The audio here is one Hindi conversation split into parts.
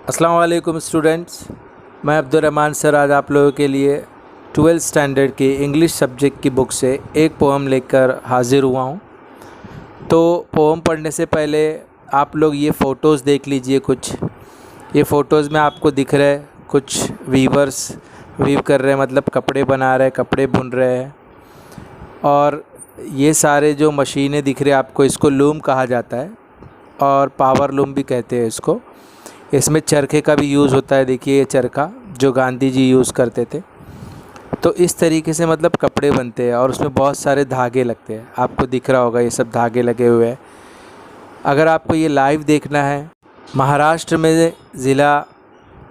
अस्सलाम वालेकुम स्टूडेंट्स, मैं अब्दुर्रहमान सर आज आप लोगों के लिए 12th स्टैंडर्ड की इंग्लिश सब्जेक्ट की बुक से एक पोएम लेकर हाज़िर हुआ हूँ। तो पोएम पढ़ने से पहले आप लोग ये फ़ोटोज़ देख लीजिए। ये फ़ोटोज़ में आपको दिख रहा है कुछ वीवर्स वीव कर रहे हैं, मतलब कपड़े बना रहे हैं, कपड़े बुन रहे हैं। और ये सारे जो मशीनें दिख रहे हैं आपको, इसको लूम कहा जाता है और पावर लूम भी कहते हैं इसको। इसमें चरखे का भी यूज़ होता है। देखिए ये चरखा जो गांधी जी यूज़ करते थे। तो इस तरीके से मतलब कपड़े बनते हैं और उसमें बहुत सारे धागे लगते हैं। आपको दिख रहा होगा ये सब धागे लगे हुए हैं। अगर आपको ये लाइव देखना है, महाराष्ट्र में ज़िला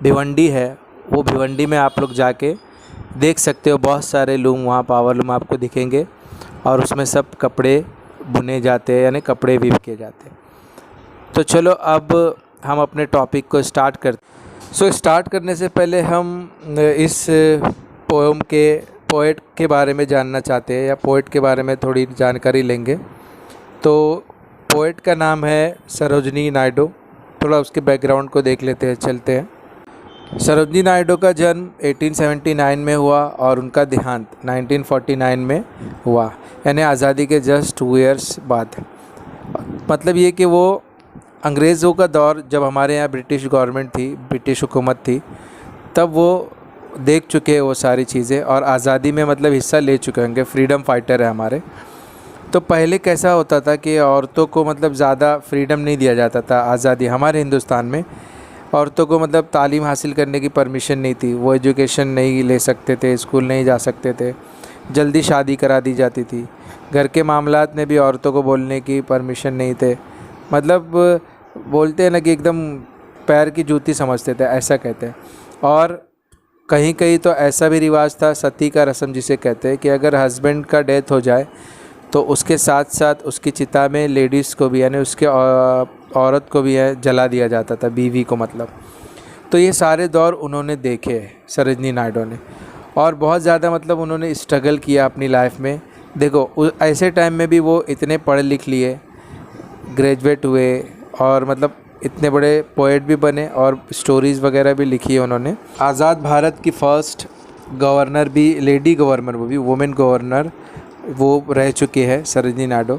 भिवंडी है, वो भिवंडी में आप लोग जाके देख सकते हो। बहुत सारे लूम वहाँ पावर लूम आपको दिखेंगे और उसमें सब कपड़े बुने जाते हैं, यानी कपड़े वीव किए जाते हैं। तो चलो अब हम अपने टॉपिक को स्टार्ट करते। स्टार्ट करने से पहले हम इस पोएम के पोएट के बारे में जानना चाहते हैं, या पोएट के बारे में थोड़ी जानकारी लेंगे। तो पोएट का नाम है सरोजिनी नायडू। थोड़ा उसके बैकग्राउंड को देख लेते हैं, चलते हैं। सरोजिनी नायडू का जन्म 1879 में हुआ और उनका देहांत 1949 में हुआ, यानी आज़ादी के जस्ट 2 ईयर्स बाद। मतलब ये कि वो अंग्रेज़ों का दौर, जब हमारे यहाँ ब्रिटिश गवर्नमेंट थी, ब्रिटिश हुकूमत थी, तब वो देख चुके हैं वो सारी चीज़ें और आज़ादी में मतलब हिस्सा ले चुके होंगे। फ्रीडम फाइटर है हमारे। तो पहले कैसा होता था कि औरतों को मतलब ज़्यादा फ्रीडम नहीं दिया जाता था। आज़ादी हमारे हिंदुस्तान में औरतों को मतलब तालीम हासिल करने की परमिशन नहीं थी। वो एजुकेशन नहीं ले सकते थे, स्कूल नहीं जा सकते थे, जल्दी शादी करा दी जाती थी। घर के मामलात में भी औरतों को बोलने की परमिशन नहीं थे। मतलब बोलते हैं ना कि एकदम पैर की जूती समझते थे, ऐसा कहते हैं। और कहीं कहीं तो ऐसा भी रिवाज था, सती का रस्म जिसे कहते हैं, कि अगर हस्बैंड का डेथ हो जाए तो उसके साथ साथ उसकी चिता में लेडीज़ को भी, यानी उसके औरत को भी है जला दिया जाता था, बीवी को मतलब। तो ये सारे दौर उन्होंने देखे सरोजिनी नायडू ने, और बहुत ज़्यादा मतलब उन्होंने स्ट्रगल किया अपनी लाइफ में। देखो ऐसे टाइम में भी वो इतने पढ़ लिख लिए, ग्रेजुएट हुए और मतलब इतने बड़े पोएट भी बने और स्टोरीज़ वगैरह भी लिखी है उन्होंने। आज़ाद भारत की फ़र्स्ट गवर्नर भी, लेडी गवर्नर, वो भी वुमेन गवर्नर वो रह चुके हैं सरोजिनी नायडू।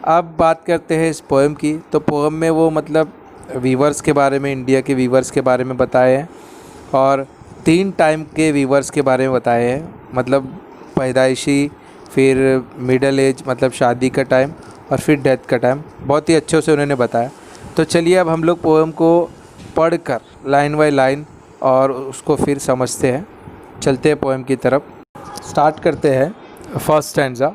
अब बात करते हैं इस पोएम की। तो पोएम में वो मतलब वीवर्स के बारे में, इंडिया के वीवर्स के बारे में बताए हैं और 3 टाइम के वीवर्स के बारे में बताए हैं। मतलब पैदाइशी, फिर मिडल एज मतलब शादी का टाइम, और फिर डेथ का टाइम। बहुत ही अच्छे से उन्होंने बताया। तो चलिए अब हम लोग पोएम को पढ़कर लाइन बाय लाइन और उसको फिर समझते हैं। चलते हैं पोएम की तरफ, स्टार्ट करते हैं। First stanza.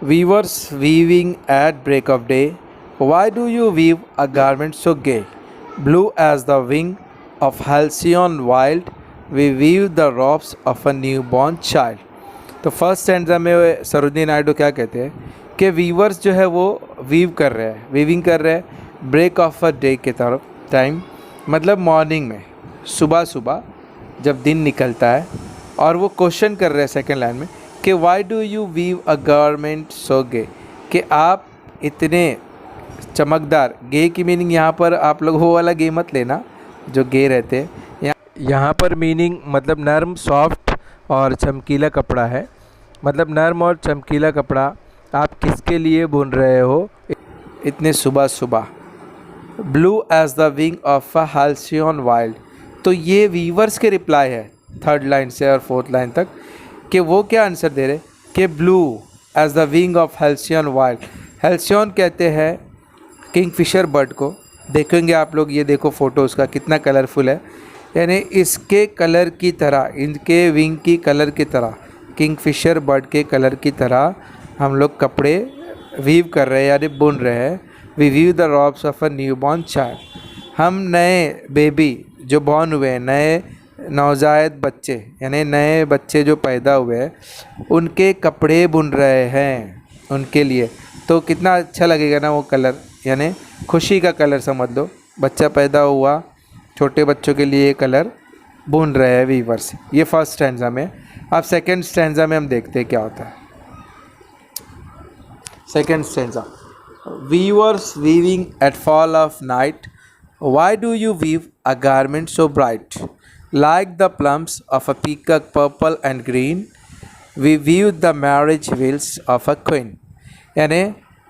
Weavers weaving at break of day, why do you weave a garment so gay, blue as the wing of halcyon wild, we weave the robes of a new born child. तो फर्स्ट स्टैंजा में सरोजिनी नायडू क्या कहते हैं कि वीवर्स जो है वो वीविंग कर रहे हैं ब्रेक ऑफ अ डे के तरफ टाइम, मतलब मॉर्निंग में, सुबह सुबह जब दिन निकलता है। और वो क्वेश्चन कर रहे हैं सेकेंड लाइन में कि why do you weave a garment so gay, कि आप इतने चमकदार, गे की मीनिंग यहाँ पर आप लोग वो वाला गे मत लेना जो गे रहते हैं। यहाँ पर मीनिंग मतलब नर्म, सॉफ्ट और चमकीला कपड़ा है। मतलब नर्म और चमकीला कपड़ा आप किसके लिए बुन रहे हो इतने सुबह सुबह। Blue as the wing of a halcyon wild, तो ये वीवर्स के रिप्लाई है 3rd लाइन से और 4th लाइन तक, कि वो क्या आंसर दे रहे कि blue as the wing of halcyon wild. Halcyon कहते हैं किंगफिशर बर्ड को। देखेंगे आप लोग, ये देखो फ़ोटो उसका कितना कलरफुल है, यानी इसके कलर की तरह, इनके विंग की कलर की तरह, किंगफिशर बर्ड के कलर की तरह हम लोग कपड़े वीव कर रहे हैं, यानी बुन रहे हैं। We weave the robes of a new born child, हम नए बेबी जो बॉर्न हुए हैं, नए नवजायद बच्चे, यानी नए बच्चे जो पैदा हुए हैं, उनके कपड़े बुन रहे हैं उनके लिए। तो कितना अच्छा लगेगा ना वो कलर, यानी खुशी का कलर समझ लो। बच्चा पैदा हुआ, छोटे बच्चों के लिए ये कलर बुन रहे हैं वीवर्स। ये फर्स्ट स्टैंजा में। अब सेकेंड स्टैंजा में हम देखते हैं क्या होता है। Second stanza. Weavers weaving at fall of night, why do you weave a garment so bright, like the plumes of a peacock purple and green, we viewed the marriage wheels of a queen। यानी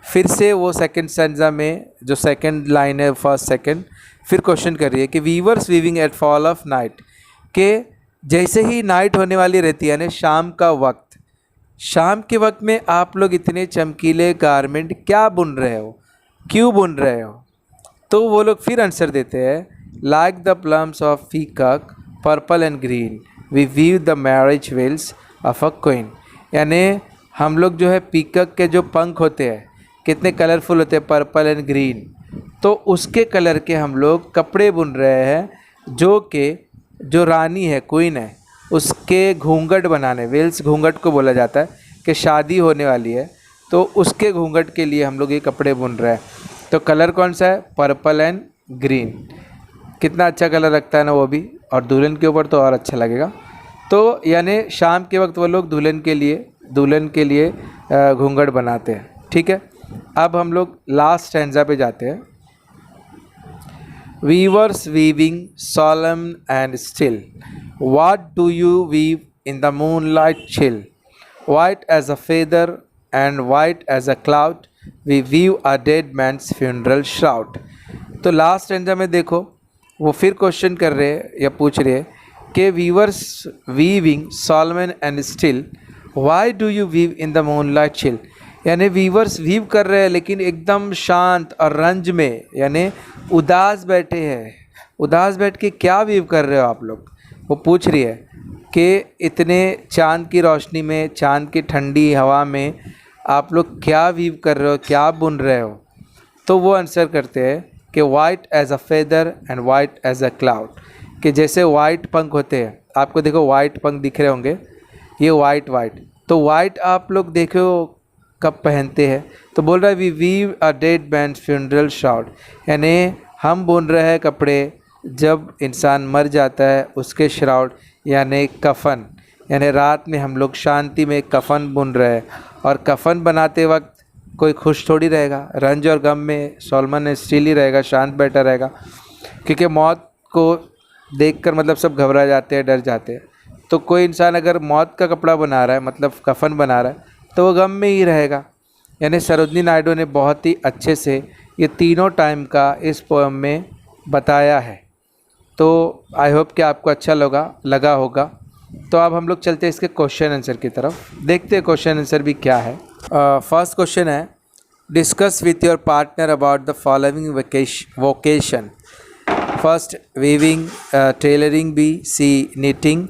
फिर से वो सेकंड स्टैंजा में जो सेकंड लाइन है फर्स्ट सेकंड फिर क्वेश्चन कर रही है कि weavers weaving at fall of night, के जैसे ही नाइट होने वाली रहती है यानी शाम का वक्त, शाम के वक्त में आप लोग इतने चमकीले गारमेंट क्या बुन रहे हो, क्यों बुन रहे हो। तो वो लोग फिर आंसर देते हैं like the plumes of peacock purple and green we weave the marriage veils of a queen. यानी हम लोग जो है पीकॉक के जो पंख होते हैं कितने कलरफुल होते हैं, पर्पल एंड ग्रीन, तो उसके कलर के हम लोग कपड़े बुन रहे हैं जो कि जो रानी है क्वीन है उसके घूंघट बनाने, वेल्स घूंघट को बोला जाता है कि शादी होने वाली है तो उसके घूंघट के लिए हम लोग ये कपड़े बुन रहे हैं। तो कलर कौन सा है, पर्पल एंड ग्रीन। कितना अच्छा कलर लगता है ना वो भी, और दुल्हन के ऊपर तो और अच्छा लगेगा। तो यानी शाम के वक्त वो लोग दुल्हन के लिए घूंघट बनाते हैं। ठीक है, अब हम लोग लास्ट स्टैंजा पे जाते हैं। Viewers weaving solemn and still, what do you weave in the moonlight chill, white as a feather and white as a cloud, we weave a dead man's funeral shroud। तो लास्ट स्टैंजा में देखो वो फिर क्वेश्चन कर रहे हैं या पूछ रहे हैं कि weavers weaving solemn and still, why do you weave in the moonlight chill, यानी वीवर्स वीव कर रहे हैं लेकिन एकदम शांत और रंज में, यानी उदास बैठे हैं। उदास बैठ के क्या वीव कर रहे हो आप लोग, वो पूछ रही है कि इतने चांद की रोशनी में, चांद की ठंडी हवा में आप लोग क्या वीव कर रहे हो, क्या बुन रहे हो। तो वो आंसर करते हैं कि white as a feather and white as a cloud, कि जैसे वाइट पंख होते हैं, आपको देखो वाइट पंख दिख रहे होंगे, ये वाइट तो वाइट आप लोग देखो कब पहनते हैं, तो बोल रहा है we weave a dead man's funeral shroud, यानी हम बुन रहे हैं कपड़े जब इंसान मर जाता है उसके श्राउड यानी कफन, यानी रात में हम लोग शांति में कफन बुन रहे हैं। और कफन बनाते वक्त कोई खुश थोड़ी रहेगा, रंज और गम में सोलमन स्टील ही रहेगा, शांत बैठा रहेगा, क्योंकि मौत को देखकर मतलब सब घबरा जाते हैं, डर जाते हैं। तो कोई इंसान अगर मौत का कपड़ा बना रहा है मतलब कफन बना रहा है तो वो गम में ही रहेगा। यानी सरोजनी नायडू ने बहुत ही अच्छे से ये तीनों टाइम का इस पोएम में बताया है। तो आई होप कि आपको अच्छा लगा होगा। तो अब हम लोग चलते हैं इसके क्वेश्चन आंसर की तरफ, देखते हैं क्वेश्चन आंसर भी क्या है। फर्स्ट क्वेश्चन है discuss with your partner about the following vocation. First weaving, tailoring, B C knitting,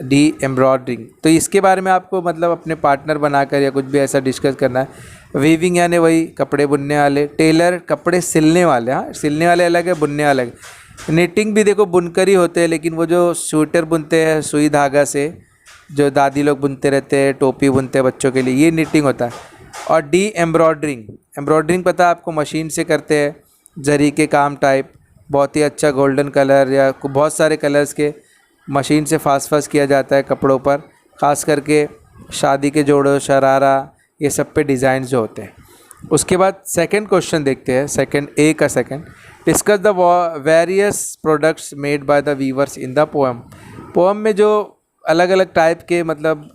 D embroidering. तो इसके बारे में आपको मतलब अपने पार्टनर बनाकर या कुछ भी ऐसा डिस्कस करना है। वीविंग यानी वही कपड़े बुनने वाले, टेलर कपड़े सिलने वाले, हाँ सिलने वाले अलग है, बुनने वाले अलग। निटिंग भी देखो बुनकर ही होते हैं, लेकिन वो जो स्वेटर बुनते हैं सुई धागा से, जो दादी लोग बुनते रहते हैं, टोपी बुनते हैं बच्चों के लिए, ये निटिंग होता है। और डी एम्ब्रॉयडरिंग, एम्ब्रॉयडरिंग पता है आपको, मशीन से करते हैं, जरी के काम टाइप, बहुत ही अच्छा गोल्डन कलर या बहुत सारे कलर्स के मशीन से फास्ट किया जाता है कपड़ों पर, ख़ास करके शादी के जोड़ों, शरारा, ये सब पे डिज़ाइन जो होते हैं। उसके बाद सेकंड क्वेश्चन देखते हैं, सेकंड ए का second, discuss the various products made by the viewers in the poem. Poem में जो अलग अलग टाइप के मतलब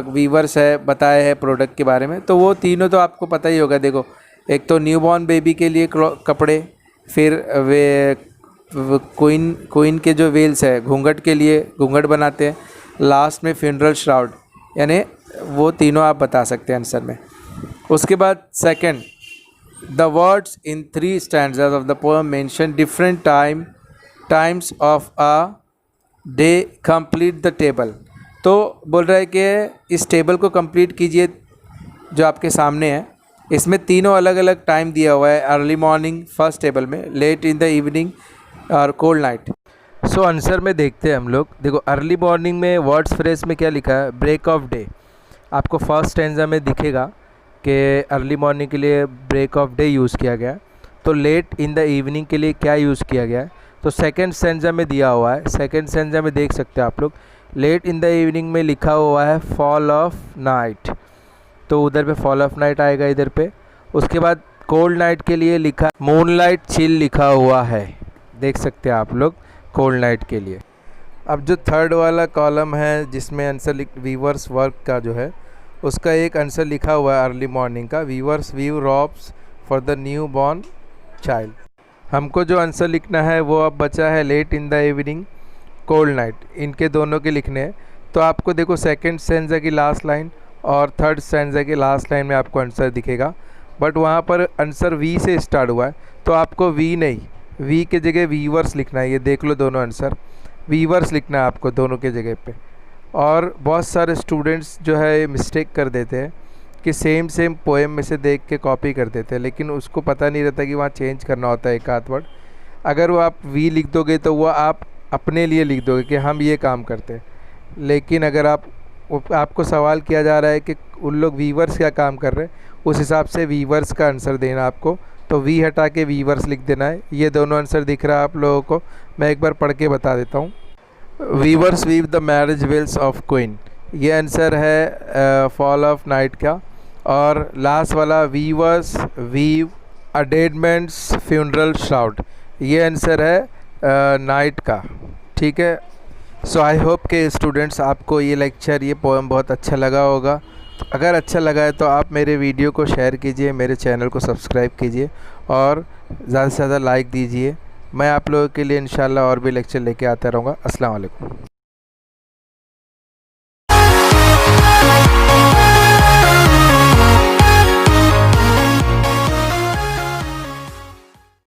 वीवर्स है बताए हैं प्रोडक्ट के बारे में, तो वो तीनों तो आपको पता ही होगा। देखो एक तो न्यूबॉर्न बेबी के लिए कपड़े, फिर वे क्वीन के जो वेल्स है घूंघट के लिए घूंघट बनाते हैं, लास्ट में फ्यूनरल श्राउड, यानी वो तीनों आप बता सकते हैं आंसर में। उसके बाद second, the words in 3 standards of the poem mention different times of a day, complete the table. तो बोल रहा है कि इस टेबल को कंप्लीट कीजिए जो आपके सामने है, इसमें तीनों अलग अलग टाइम दिया हुआ है। अर्ली मॉर्निंग फर्स्ट टेबल में, लेट इन द इवनिंग और कोल्ड नाइट। सो आंसर में देखते हैं हम लोग। देखो अर्ली मॉर्निंग में वर्ड्स फ्रेज में क्या लिखा है, ब्रेक ऑफ डे। आपको फर्स्ट स्टैंजा में दिखेगा कि अर्ली मॉर्निंग के लिए ब्रेक ऑफ डे यूज़ किया गया है। तो लेट इन द इवनिंग के लिए क्या यूज़ किया गया है, तो सेकंड स्टैंजा में दिया हुआ है। सेकंड स्टैंजा में देख सकते हैं आप लोग, लेट इन द इवनिंग में लिखा हुआ है फॉल ऑफ नाइट, तो उधर पे फॉल ऑफ नाइट आएगा इधर पे। उसके बाद कोल्ड नाइट के लिए लिखा मूनलाइट चिल लिखा हुआ है, देख सकते हैं आप लोग। कोल्ड नाइट के लिए। अब जो थर्ड वाला कॉलम है जिसमें आंसर वीवर्स वर्क का जो है उसका एक आंसर लिखा हुआ है अर्ली मॉर्निंग का, weavers weave robes for the new born child. हमको जो आंसर लिखना है वो अब बचा है late in the evening cold night, इनके दोनों के लिखने हैं। तो आपको देखो सेकंड स्टैंजा की लास्ट लाइन और थर्ड स्टैंजा की लास्ट लाइन में आपको आंसर दिखेगा, बट वहाँ पर आंसर वी से स्टार्ट हुआ है तो आपको वी नहीं, वी के जगह वीवर्स लिखना है। ये देख लो दोनों आंसर वीवर्स लिखना है आपको दोनों के जगह पे। और बहुत सारे स्टूडेंट्स जो है मिस्टेक कर देते हैं कि सेम पोएम में से देख के कॉपी कर देते हैं, लेकिन उसको पता नहीं रहता कि वहाँ चेंज करना होता है एक आध वर्ड। अगर वो आप वी लिख दोगे तो वो आप अपने लिए लिख दोगे कि हम ये काम करते हैं, लेकिन अगर आपको सवाल किया जा रहा है कि उन लोग वीवर्स क्या काम कर रहे हैं, उस हिसाब से वीवर्स का आंसर देना आपको, तो वी हटा के वीवर्स लिख देना है। ये दोनों आंसर दिख रहा है आप लोगों को, मैं एक बार पढ़ के बता देता हूँ। Weavers weave the marriage veils of queen, ये आंसर है फॉल ऑफ नाइट का। और लास्ट वाला weavers weave a dead man's funeral shroud, ये आंसर है नाइट का। ठीक है, सो आई होप के स्टूडेंट्स आपको ये लेक्चर, ये पोएम बहुत अच्छा लगा होगा। तो अगर अच्छा लगा है तो आप मेरे वीडियो को शेयर कीजिए, मेरे चैनल को सब्सक्राइब कीजिए और ज़्यादा से ज़्यादा लाइक दीजिए। मैं आप लोगों के लिए इंशाल्लाह और भी लेक्चर लेके आता रहूँगा। अस्सलाम वालेकुम।